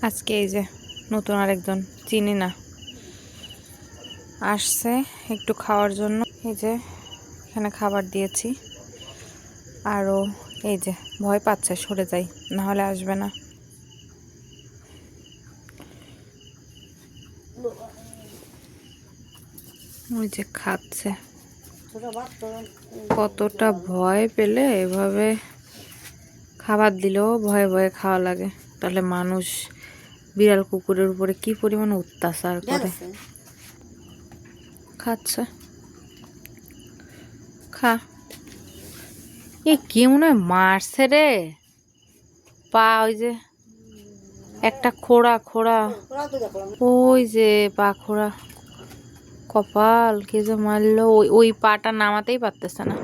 আজকে এই যে নতুন আরেকজন চিনি না আসছে একটু খাওয়ার জন্য। এই যে এখানে খাবার দিয়েছি, আরও এই যে ভয় পাচ্ছে সরে যাই না হলে আসবে না। ওই যে খাচ্ছে, কতটা ভয় পেলে এভাবে খাবার দিলেও ভয়ে ভয়ে খাওয়া লাগে। তাহলে মানুষ বিড়াল কুকুরের উপরে কি পরিমাণ অত্যাচার করে। খাচ্ছে, খা। এ কি মনে হয় মারছে রে পা, ওই যে একটা খোড়া খোড়া, ওই যে পা খোড়া, কপাল কি যে মারলো, ওই পাটা নামাতেই পারতেছে না।